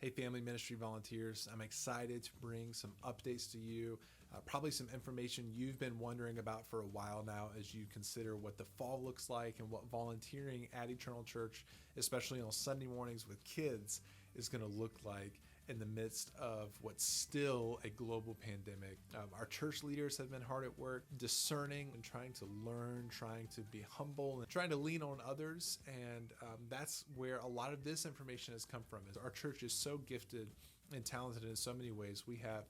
Hey, Family Ministry volunteers, I'm excited to bring some updates to you, probably some information you've been wondering about for a while now as you consider what the fall looks like and what volunteering at Eternal Church, especially on Sunday mornings with kids, is going to look like in the midst of what's still a global pandemic. Our church leaders have been hard at work discerning and trying to learn, trying to be humble, and trying to lean on others. And that's where a lot of this information has come from. Our church is so gifted and talented in so many ways. We have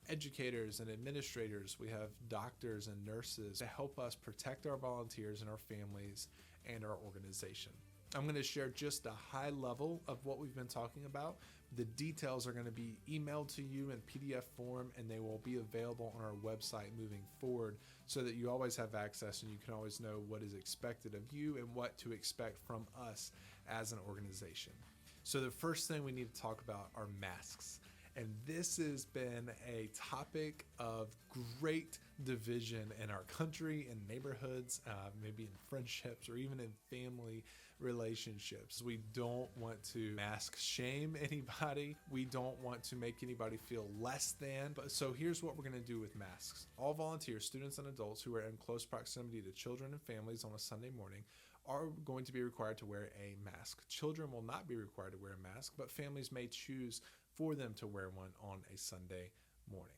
educators and administrators, we have doctors and nurses to help us protect our volunteers and our families and our organization. I'm going to share just a high level of what we've been talking about. The details are going to be emailed to you in PDF form, and they will be available on our website moving forward so that you always have access and you can always know what is expected of you and what to expect from us as an organization. So the first thing we need to talk about are masks. And this has been a topic of great division in our country, in neighborhoods, maybe in friendships, or even in family relationships. We don't want to mask shame anybody. We don't want to make anybody feel less than. So here's what we're going to do with masks. All volunteers, students, and adults who are in close proximity to children and families on a Sunday morning are going to be required to wear a mask. Children will not be required to wear a mask, but families may choose for them to wear one on a Sunday morning.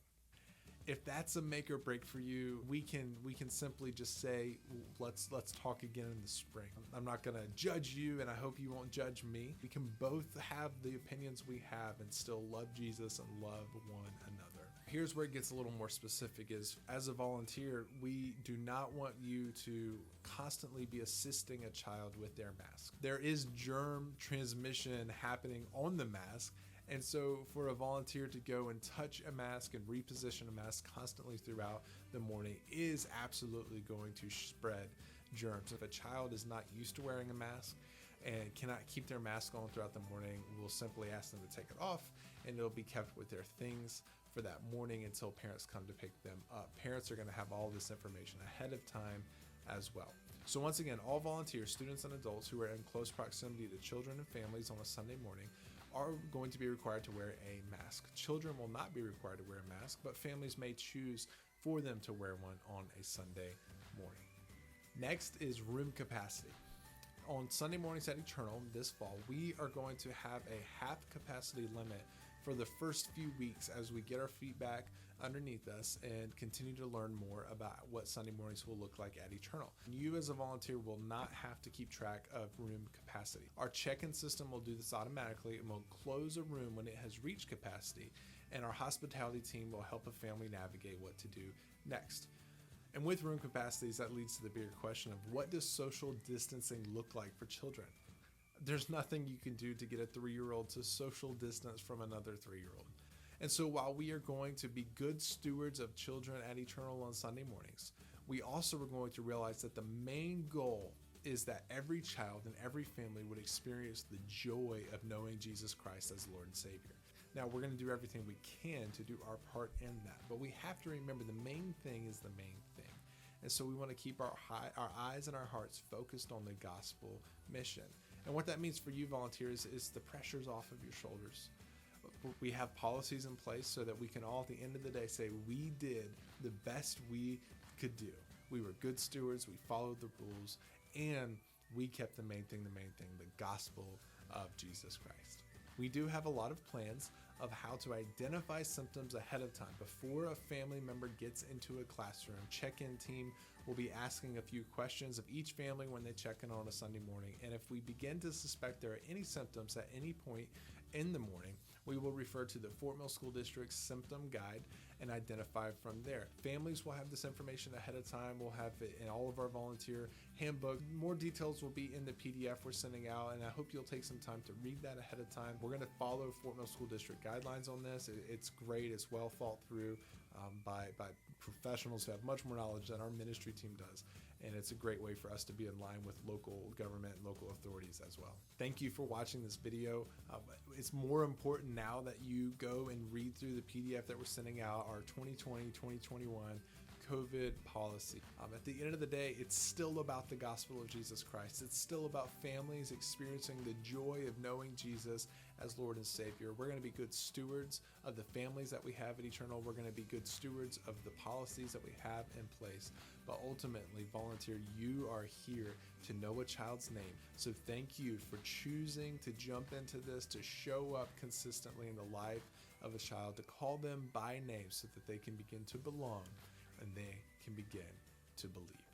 If that's a make or break for you, we can simply just say, let's talk again in the spring. I'm not going to judge you, and I hope you won't judge me. We can both have the opinions we have and still love Jesus and love one another. Here's where it gets a little more specific is, as a volunteer, we do not want you to constantly be assisting a child with their mask. There is germ transmission happening on the mask. And so for a volunteer to go and touch a mask and reposition a mask constantly throughout the morning is absolutely going to spread germs. If a child is not used to wearing a mask and cannot keep their mask on throughout the morning, we'll simply ask them to take it off, and it'll be kept with their things for that morning until parents come to pick them up. Parents are going to have all this information ahead of time as well. So once again, all volunteers, students, and adults who are in close proximity to children and families on a Sunday morning are going to be required to wear a mask. Children will not be required to wear a mask, but families may choose for them to wear one on a Sunday morning. Next is room capacity. On Sunday mornings at Eternal this fall, we are going to have a half capacity limit for the first few weeks as we get our feet back underneath us and continue to learn more about what Sunday mornings will look like at Eternal. You as a volunteer will not have to keep track of room capacity. Our check-in system will do this automatically and will close a room when it has reached capacity, and our hospitality team will help a family navigate what to do next. And with room capacities, that leads to the bigger question of, what does social distancing look like for children? There's nothing you can do to get a 3-year-old to social distance from another 3-year-old. And so while we are going to be good stewards of children at Eternal on Sunday mornings, we also are going to realize that the main goal is that every child and every family would experience the joy of knowing Jesus Christ as Lord and Savior. Now, we're going to do everything we can to do our part in that, but we have to remember the main thing is the main thing. And so we want to keep our eyes and our hearts focused on the gospel mission. And what that means for you volunteers is the pressure's off of your shoulders. We have policies in place so that we can all at the end of the day say we did the best we could do. We were good stewards, we followed the rules, and we kept the main thing, the gospel of Jesus Christ. We do have a lot of plans of how to identify symptoms ahead of time. Before a family member gets into a classroom, check-in team will be asking a few questions of each family when they check in on a Sunday morning. And if we begin to suspect there are any symptoms at any point in the morning, we will refer to the Fort Mill School District's symptom guide and identify from there. Families will have this information ahead of time. We'll have it in all of our volunteer handbook. More details will be in the PDF we're sending out, and I hope you'll take some time to read that ahead of time. We're going to follow Fort Mill School District guidelines on this. It's great. It's well thought through by professionals who have much more knowledge than our ministry team does. And it's a great way for us to be in line with local government and local authorities as well. Thank you for watching this video. It's more important now that you go and read through the PDF that we're sending out, our 2020-2021 COVID policy. At the end of the day, it's still about the gospel of Jesus Christ. It's still about families experiencing the joy of knowing Jesus as Lord and Savior. We're going to be good stewards of the families that we have at Eternal. We're going to be good stewards of the policies that we have in place. But ultimately, Volunteer, you are here to know a child's name. So thank you for choosing to jump into this, to show up consistently in the life of a child, to call them by name so that they can begin to belong and they can begin to believe.